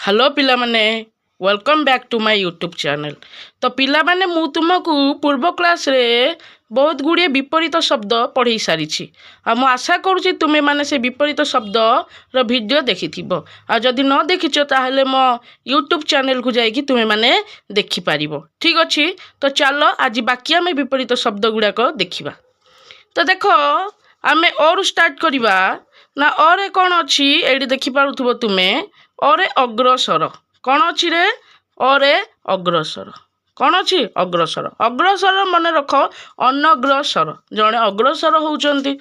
Hello पिला माने welcome back to my YouTube channel. तो पिला माने मु तुमको पूर्व क्लास रे बहुत गुड़िए विपरीत शब्द पढ़ाई सारी मु आशा करुँची तुम्हें माने से विपरीत शब्द रो वीडियो देखि आ जदि न देखिछ ताहले मो यूट्यूब चैनल को जाइकी तुम्हें माने देखि पारिबो। ठीक अच्छी। तो चलो आज बाकी आम विपरीत शब्द गुड़ाक देखा। तो देख आमे और स्टार्ट करवा ना और कौन अच्छी ये देखिपु तुम्हें अरे अग्रसर कौन अच्छी रे अरे अग्रसर कौन अच्छी अग्रसर अग्रसर मन रख अनग्रसर जड़े अग्रसर होउचंती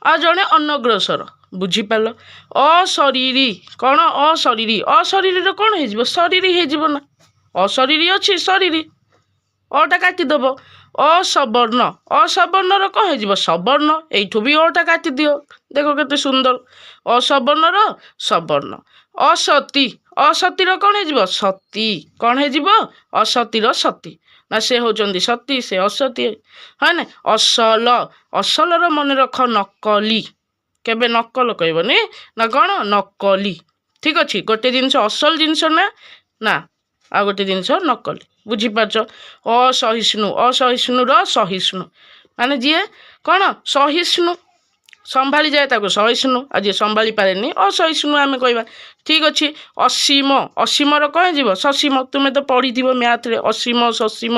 आ जड़े अनग्रसर बुझीपाल। अशरीरी कौन अशरीरी अशरीर कौन हो शरीरी हो ना अशरीरी अच्छी शरीरी अटा काटिदेव। असवर्ण असवर्णर कौन हो सवर्ण यू भी अटा काटि दियो। देख के सुंदर असवर्णर सवर्ण। असती असतीर कौन हो सती कौन हो असतीर सती ना से होचंदी सती से असती है ना। असल असलर मन रख नकली केबे नकल कहबनी ना कौन नकली। ठीक अच्छे। गोटे जिनस असल जिनस ना आ गोटे जिनस नकली बुझीपार। असहिष्णु असहिष्णुर सहिष्णु माने जी कौन सहिष्णु संभाली जाए ताको सहिष्णु आज संभाली पारे असहिष्णु आम कहवा। ठीक अच्छे। असीम असीमर कौन जीव ससीम तुम्हें तो पढ़ी थी मैथ रे असीम ससीम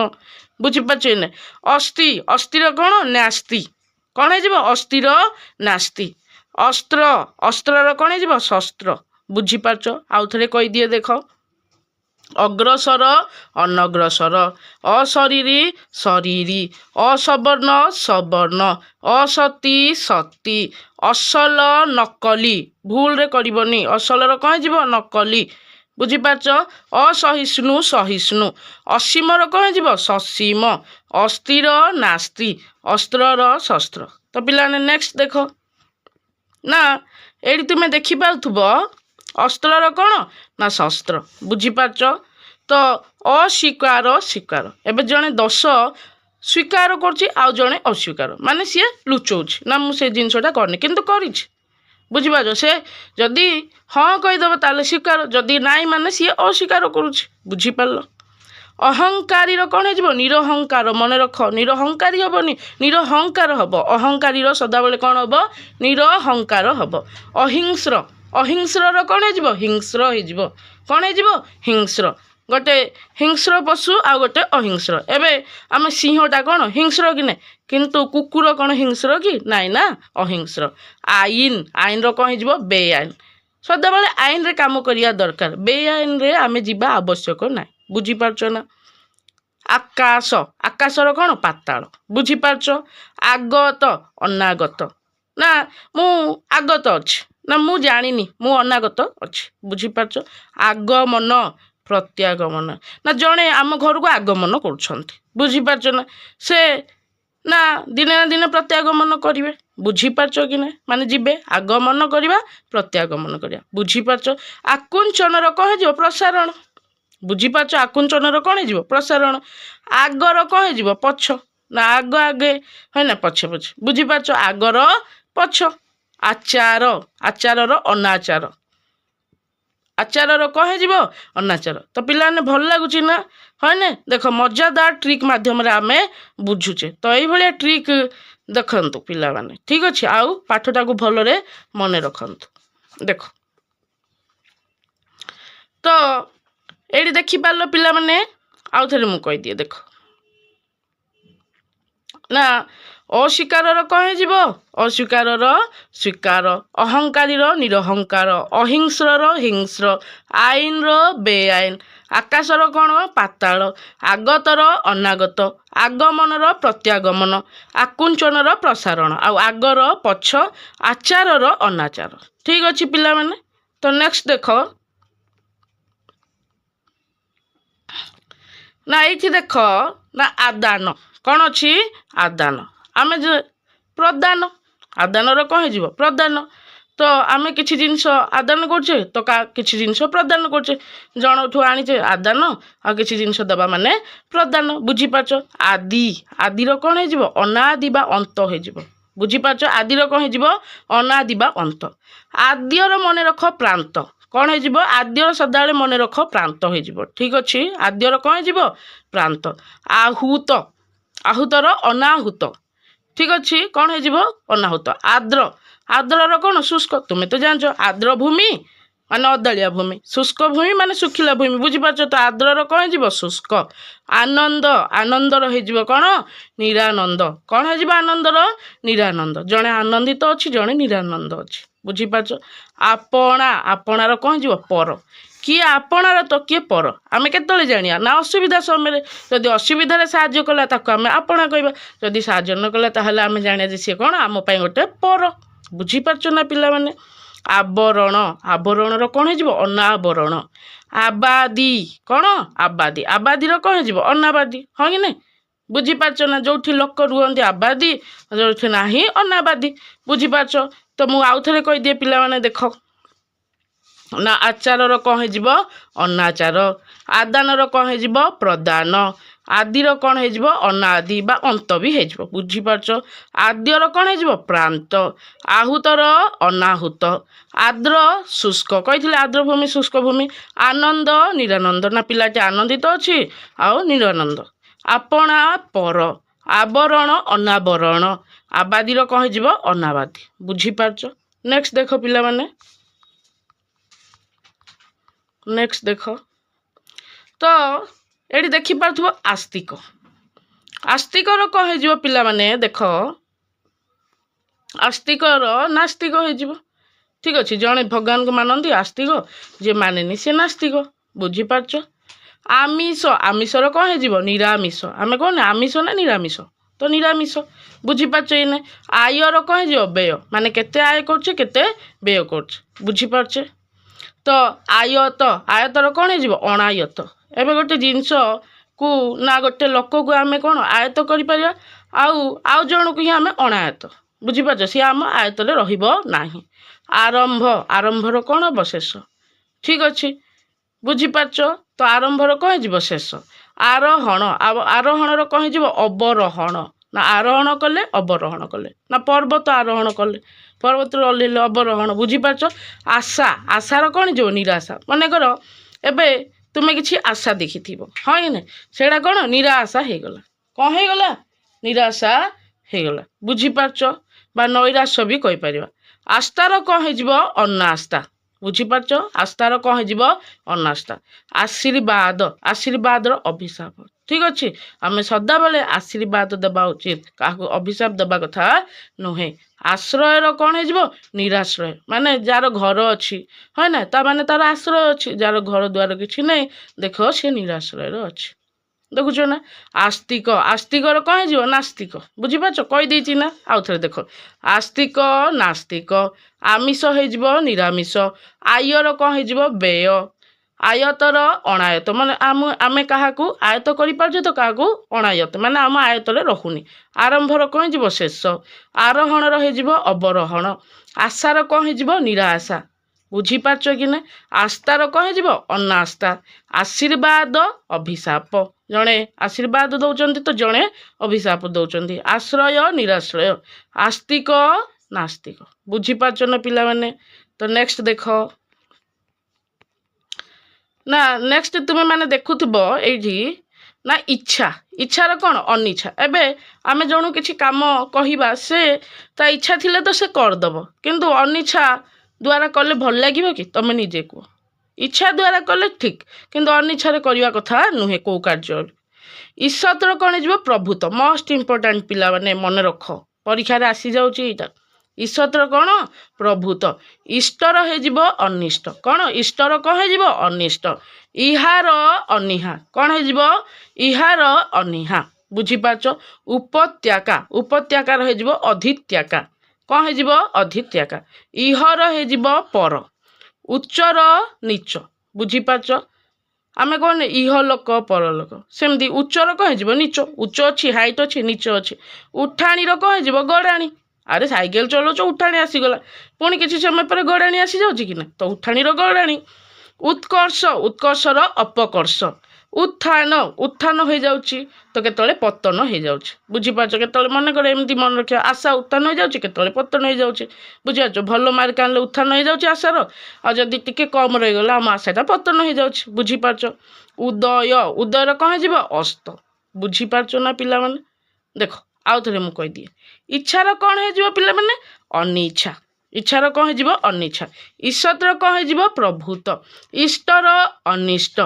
बुझीपार ना। अस्थि अस्थिर कौन नास्ति कौन हो अस्थिर नास्ति। अस्त्र अस्त्र कौन हो शस्त्र बुझीपार। आउ थे कहीदिए देख अग्रसर अनग्रसर अशरीरी शरीरी असवर्ण सवर्ण असती सती असल नकली भूल रे करबनी असलर कौन हो नकली बुझीपार। असहिष्णु सहिष्णु असीमर कौन हो ससीम अस्थिर नास्ति अस्त्रर शस्त्र। तो पिलाने नेक्स्ट देख ना ये तुम्हें देखिपु अस्त्रर कौन ना शस्त्र बुझीपार। तो अस्वीकार स्वीकार एवं जड़े दश स्वीकार कर जड़े अस्वीकार माने सी लुचौच ना मुझे जिनसटा करनी किंतु कर बुझीपार। से जदि हाँ कहीदेव ताले स्वीकार जदि नाई माने सी अस्वीकार करुच्ची बुझीपार। अहंकारी कौन हो निरहंकार मन रख निरहंकारी हेनी निरहंकार हम अहंकारी सदाबले कौन हम निरहंकार हम। अहिंस्र अहिंस्र कौन हो हिंस्र हो कौन हो हिंस्र गोटे हिंस्र पशु आ गोटे अहिंस्र। एवं आम सिंहटा कौन हिंस्र कि ना किंतु कुकुर कौन हिंस्र कि नाई ना अहिंस्र। आईन आईन कौन हो बेआईन सदाबले आईन रे काम करिया दरकार बेआईन रे आमे जीवा आवश्यक ना बुझीपार ना। आकाश आकाशर कौन पाताल बुझीपार। आगत अनागत ना मु आगत अच्छी ना मु जानी मु अनागत अच्छी बुझीपार। आगमन प्रत्यागमन ना जड़े आम घर को आगमन कर बुझीपार ना से ना दिने ना दिन प्रत्यागमन करेंगे बुझीपार कि ना माने जीवे आगमन करवा प्रत्यागमन करवा बुझीपार। आकुंचन कौन हो प्रसारण बुझीपार आकुंचन कौन हो प्रसारण। आगर कौन हो पछ ना आग आगे है ना पछे पछे बुझीपार आगर पछ। आचार आचारर अनाचार आचारर कौन हो अनाचार। तो पिलाने भल लगुच ना है ना। देख मजादार ट्रिक माध्यम आम बुझुचे तो ये ट्रिक देखु पिला माने। ठीक अच्छे। आउ पाठटा को भल मन रखु देख। तो ये देखिपार पिला माने आउ थे मुझे कहीदिए देख ना अस्वीकार कौन हो अस्वीकार स्वीकार अहंकारी निरहंकार अहिंस्र हिंस्र आईन बेआईन आकाशर कौन पाताल आगतर अनागत आगमनर प्रत्यागमन आकुंचनर प्रसारण आगर पछ आचारर अनाचार। ठीक अच्छे पिला माने। तो नेक्स्ट देख ना ये देख ना आदान कौन अच्छी आदान आमे प्रदान आदान कौन हो प्रदान। तो आमे किसी जिनस आदान करछे तो किसी जिनस प्रदान करछे जणठू आनीचे आदान आ किसी जिनस दबा माने प्रदान बुझीपार। आदि आदिर कौन हो अनादि बा अंत हो बुझीपार। आदिर कौन हो अनादि बा अंत। आद्यर मन रख प्रांत କ'ଣ ହେଇଯିବ ଆଦ୍ୟର ସଦାବେଳେ ମନେ ରଖ ପ୍ରାନ୍ତ ହେଇଯିବ। ଠିକ୍ ଅଛି, ଆଦ୍ୟର କ'ଣ ହେଇଯିବ ପ୍ରାନ୍ତ। ଆହୁତ, ଆହୁତର ଅନାହୁତ। ଠିକ୍ ଅଛି, କ'ଣ ହେଇଯିବ ଅନାହୁତ। ଆର୍ଦ୍ର, ଆର୍ଦ୍ରର କ'ଣ ଶୁଷ୍କ। ତୁମେ ତ ଜାଣିଛ ଆର୍ଦ୍ର ଭୂମି ମାନେ ଅଦାଳିଆ ଭୂମି, ଶୁଷ୍କ ଭୂମି ମାନେ ଶୁଖିଲା ଭୂମି, ବୁଝିପାରୁଛ ତ। ଆର୍ଦ୍ରର କ'ଣ ହେଇଯିବ ଶୁଷ୍କ। ଆନନ୍ଦ, ଆନନ୍ଦର ହେଇଯିବ କ'ଣ ନିରାନନ୍ଦ। କ'ଣ ହେଇଯିବ ଆନନ୍ଦର ନିରାନନ୍ଦ। ଜଣେ ଆନନ୍ଦିତ ଅଛି, ଜଣେ ନିରାନନ୍ଦ ଅଛି, ବୁଝିପାରୁଛ। ଆପଣା, ଆପଣାର କ'ଣ ହେଇଯିବ ପର। କିଏ ଆପଣାର ତ କିଏ ପର ଆମେ କେତେବେଳେ ଜାଣିବା ନା ଅସୁବିଧା ସମୟରେ। ଯଦି ଅସୁବିଧାରେ ସାହାଯ୍ୟ କଲା ତାକୁ ଆମେ ଆପଣା କହିବା, ଯଦି ସାହାଯ୍ୟ ନ କଲା ତାହେଲେ ଆମେ ଜାଣିବା ଯେ ସିଏ କ'ଣ ଆମ ପାଇଁ ଗୋଟେ ପର। ବୁଝିପାରୁଛ ନା ପିଲାମାନେ। ଆବରଣ, ଆବରଣର କ'ଣ ହେଇଯିବ ଅନାବରଣ। ଆବାଦୀ, କ'ଣ ଆବାଦୀ, ଆବାଦୀର କ'ଣ ହେଇଯିବ ଅନାବାଦୀ। ହଁ କି ନାଇଁ, ବୁଝିପାରୁଛ ନା। ଯୋଉଠି ଲୋକ ରୁହନ୍ତି ଆବାଦୀ, ଯୋଉଠି ନାହିଁ ଅନାବାଦୀ, ବୁଝିପାରୁଛ ତ। ମୁଁ ଆଉ ଥରେ କହିଦିଏ ପିଲାମାନେ ଦେଖ ନା। ଆଚାରର କ'ଣ ହେଇଯିବ ଅନାଚାର। ଆଦାନର କ'ଣ ହେଇଯିବ ପ୍ରଦାନ। ଆଦିର କ'ଣ ହେଇଯିବ ଅନାଦି ବା ଅନ୍ତ ବି ହେଇଯିବ, ବୁଝିପାରୁଛ। ଆଦ୍ୟର କ'ଣ ହେଇଯିବ ପ୍ରାନ୍ତ। ଆହୁତର ଅନାହୁତ। ଆର୍ଦ୍ର ଶୁଷ୍କ, କହିଥିଲେ ଆର୍ଦ୍ରଭୂମି ଶୁଷ୍କ ଭୂମି। ଆନନ୍ଦ ନିରାନନ୍ଦ, ନା ପିଲାଟି ଆନନ୍ଦିତ ଅଛି ଆଉ ନିରାନନ୍ଦ। ଆପଣା ପର। ଆବରଣ ଅନାବରଣ। ଆବାଦୀର କ'ଣ ହେଇଯିବ ଅନାବାଦୀ, ବୁଝିପାରୁଛ। ନେକ୍ସଟ ଦେଖ ପିଲାମାନେ, ନେକ୍ସଟ ଦେଖ ତ ଏଠି ଦେଖିପାରୁଥିବ ଆସ୍ତିକ। ଆସ୍ତିକର କ'ଣ ହେଇଯିବ ପିଲାମାନେ ଦେଖ, ଆସ୍ତିକର ନାସ୍ତିକ ହେଇଯିବ। ଠିକ୍ ଅଛି, ଜଣେ ଭଗବାନଙ୍କୁ ମାନନ୍ତି ଆସ୍ତିକ, ଯିଏ ମାନେନି ସେ ନାସ୍ତିକ, ବୁଝିପାରୁଛ। ଆମିଷ, ଆମିଷର କ'ଣ ହେଇଯିବ ନିରାମିଷ। ଆମେ କ'ଣ ଆମିଷ ନା ନିରାମିଷ, ତ ନିରାମିଷ, ବୁଝିପାରୁଛ। ଏଇନେ ଆୟର କ'ଣ ହେଇଯିବ ବ୍ୟୟ, ମାନେ କେତେ ଆୟ କରୁଛେ କେତେ ବ୍ୟୟ କରୁଛେ, ବୁଝିପାରୁଛେ ତ। ଆୟତ, ଆୟତର କ'ଣ ହେଇଯିବ ଅଣାୟତ। ଏବେ ଗୋଟେ ଜିନିଷକୁ ନା ଗୋଟେ ଲୋକକୁ ଆମେ କ'ଣ ଆୟତ କରିପାରିବା, ଆଉ ଜଣକୁ ହିଁ ଆମେ ଅଣାୟତ, ବୁଝିପାରୁଛ। ସିଏ ଆମ ଆୟତରେ ରହିବ ନାହିଁ। ଆରମ୍ଭ, ଆରମ୍ଭର କ'ଣ ହେବ ଶେଷ। ଠିକ୍ ଅଛି, ବୁଝିପାରୁଛ ତ। ଆରମ୍ଭର କ'ଣ ହେଇଯିବ ଶେଷ। ଆରୋହଣ, ଆରୋହଣର କ'ଣ ହେଇଯିବ ଅବରୋହଣ। ନା ଆରୋହଣ କଲେ ଅବରୋହଣ କଲେ, ନା ପର୍ବତ ଆରୋହଣ କଲେ, ପର୍ବତରେ ଓହ୍ଲେଇଲେ ଅବରୋହଣ, ବୁଝିପାରୁଛ। ଆଶା, ଆଶାର କ'ଣ ହେଇଯିବ ନିରାଶା। ମନେକର ଏବେ ତୁମେ କିଛି ଆଶା ଦେଖିଥିବ, ହଁ କି ନାହିଁ, ସେଇଟା କ'ଣ ନିରାଶା ହେଇଗଲା। କ'ଣ ହେଇଗଲା ନିରାଶା ହେଇଗଲା, ବୁଝିପାରୁଛ, ବା ନୈରାଶ୍ୟ ବି କହିପାରିବା। ଆସ୍ଥାର କ'ଣ ହେଇଯିବ ଅନାସ୍ଥା, ବୁଝିପାରୁଛ। ଆସ୍ଥାର କ'ଣ ହେଇଯିବ ଅନାସ୍ଥା। ଆଶୀର୍ବାଦ, ଆଶୀର୍ବାଦର ଅଭିଶାପ। ଠିକ୍ ଅଛି, ଆମେ ସଦାବେଳେ ଆଶୀର୍ବାଦ ଦେବା ଉଚିତ, କାହାକୁ ଅଭିଶାପ ଦେବା କଥା ନୁହେଁ। ଆଶ୍ରୟର କ'ଣ ହେଇଯିବ ନିରାଶ୍ରୟ, ମାନେ ଯାହାର ଘର ଅଛି, ହଁ ନା, ତା ମାନେ ତାର ଆଶ୍ରୟ ଅଛି। ଯାହାର ଘର ଦ୍ୱାର କିଛି ନାହିଁ, ଦେଖ ସେ ନିରାଶ୍ରୟରେ ଅଛି, ଦେଖୁଛ ନା। ଆସ୍ତିକ, ଆସ୍ତିକର କ'ଣ ହେଇଯିବ ନାସ୍ତିକ, ବୁଝିପାରୁଛ, କହିଦେଇଛି ନା। ଆଉ ଥରେ ଦେଖ, ଆସ୍ତିକ ନାସ୍ତିକ। ଆମିଷ ହେଇଯିବ ନିରାମିଷ। ଆୟର କ'ଣ ହେଇଯିବ ବ୍ୟୟ। ଆୟତର ଅଣାୟତ, ମାନେ ଆମେ କାହାକୁ ଆୟତ କରିପାରୁଛେ ତ କାହାକୁ ଅଣାୟତ, ମାନେ ଆମ ଆୟତରେ ରହୁନି। ଆରମ୍ଭର କ'ଣ ହେଇଯିବ ଶେଷ। ଆରୋହଣର ହେଇଯିବ ଅବରୋହଣ। ଆଶାର କ'ଣ ହେଇଯିବ ନିରାଶା, ବୁଝିପାରୁଛ କି ନା। ଆସ୍ଥାର କ'ଣ ହେଇଯିବ ଅନାସ୍ଥା। ଆଶୀର୍ବାଦ ଅଭିଶାପ, ଜଣେ ଆଶୀର୍ବାଦ ଦେଉଛନ୍ତି ତ ଜଣେ ଅଭିଶାପ ଦେଉଛନ୍ତି। ଆଶ୍ରୟ ନିରାଶ୍ରୟ। ଆସ୍ତିକ ନାସ୍ତିକ, ବୁଝିପାରୁଛ ନା ପିଲାମାନେ। ତ ନେକ୍ସଟ ଦେଖ ନା, ନେକ୍ସଟ ତୁମେ ମାନେ ଦେଖୁଥିବ ଏଇଠି ନା ଇଚ୍ଛା। ଇଚ୍ଛାର କ'ଣ ଅନିଚ୍ଛା। ଏବେ ଆମେ ଜଣକୁ କିଛି କାମ କହିବା, ସେ ତା ଇଚ୍ଛା ଥିଲେ ତ ସେ କରିଦେବ, କିନ୍ତୁ ଅନିଚ୍ଛା ଦ୍ୱାରା କଲେ ଭଲ ଲାଗିବ କି, ତମେ ନିଜେ କୁହ। ଇଚ୍ଛା ଦ୍ୱାରା କଲେ ଠିକ୍, କିନ୍ତୁ ଅନିଚ୍ଛାରେ କରିବା କଥା ନୁହେଁ କେଉଁ କାର୍ଯ୍ୟ। ଈଶ୍ୱତର କ'ଣ ହେଇଯିବ ପ୍ରଭୁତ୍ୱ। ମୋଷ୍ଟ ଇମ୍ପୋର୍ଟାଣ୍ଟ ପିଲାମାନେ ମନେ ରଖ, ପରୀକ୍ଷାରେ ଆସିଯାଉଛି ଏଇଟା। ଈଶ୍ୱତର କ'ଣ ପ୍ରଭୁତ୍ୱ। ଇଷ୍ଟର ହେଇଯିବ ଅନିଷ୍ଟ। କ'ଣ ଇଷ୍ଟର କ'ଣ ହେଇଯିବ ଅନିଷ୍ଟ। ଇହାର ଅନିହା, କ'ଣ ହେଇଯିବ ଇହାର ଅନିହା, ବୁଝିପାରୁଛ। ଉପତ୍ୟାକା, ଉପତ୍ୟାକାର ହେଇଯିବ ଅଧିତ୍ୟାକା, କ'ଣ ହେଇଯିବ ଅଧିତ୍ୟାକା। ଇହର ହେଇଯିବ ପର। ଉଚ୍ଚର ନିଚ, ବୁଝିପାରୁଛ। ଆମେ କ'ଣ ଇହ ଲୋକ ପରଲୋକ, ସେମିତି ଉଚ୍ଚର କ'ଣ ହେଇଯିବ ନିଚ। ଉଚ୍ଚ ଅଛି ହାଇଟ୍ ଅଛି, ନିଚ ଅଛି। ଉଠାଣିର କ'ଣ ହେଇଯିବ ଗଡ଼ାଣି। ଆରେ ସାଇକେଲ ଚଲାଉଛ ଉଠାଣି ଆସିଗଲା, ପୁଣି କିଛି ସମୟ ପରେ ଗଡ଼ାଣି ଆସିଯାଉଛି କି ନା, ତ ଉଠାଣିର ଗଡ଼ାଣି। ଉତ୍କର୍ଷ, ଉତ୍କର୍ଷର ଅପକର୍ଷ। उत्थान उत्थान हो जाउची तो केतले पतन हो जाउची बुझिपारछ केतले मन कर एमती मन रखियो आशा उत्थान हो जाउची केतले पतन हो जाउची बुझिपारछ भल मार्क आनले उत्थान हो जाउची आशार आ जदि टिके कम रही गला आम आशाटा पतन हो जाउची बुझिपारछ उदय उदयर कौन हो अस्त बुझिपारछ ना पिला माने देख आउ थे मुझे कहीदिए इच्छार कौन हो पिला माने अनिच्छा इच्छार कौन हो अनिच्छा ईश्वर कौन हो प्रभुत्व इष्टर अनिष्ट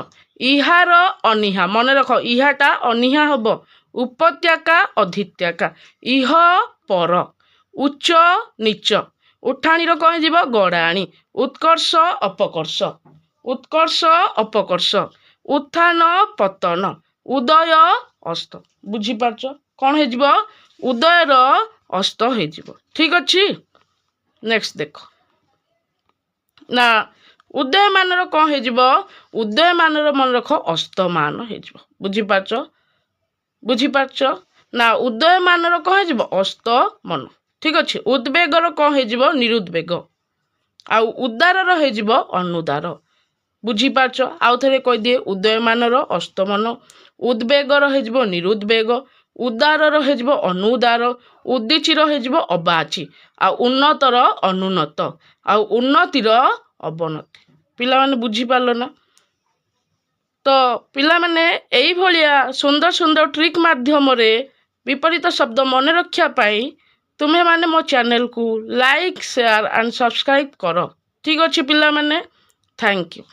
इहार अनिहा मन रख इहाटा अनिहा हम उपत्याका अधित्याका इह पर उच्च नीच उठाणीर कौन हो गड़ाणी उत्कर्ष अपकर्ष उत्कर्ष अपकर्ष उत्थान पतन उदय अस्त बुझिपारछ कौन हो उदयर अस्त हो ठीक अच्छे। नेक्स्ट देख ना उदयमान कौन हो उदयमान मन रख अस्तमान हो बुझिपारछ बुझिपारछ ना उदयमान कौन हो अस्त मन ठीक अच्छे। उद्वेगर कौन हो निरुद्वेग आ उदार हो अनुदार बुझिपारछ आउ थे कहीदिए उदयमान अस्तमन उद्वेगर हो निरुद्वेग उदार हो अनुदार उदीचीर हो अबाची आ उन्नतर अनुन्नत आ उन्नतिर अवनति पिला माने बुझी पारलो ना। तो पिला माने एई भलिया सुंदर सुंदर ट्रिक माध्यम रे विपरीत शब्द मन रखिया पाई तुम्हें माने मो चैनल को लाइक शेयर एंड सब्सक्राइब करो ठीक अच्छे पिला माने थैंक यू।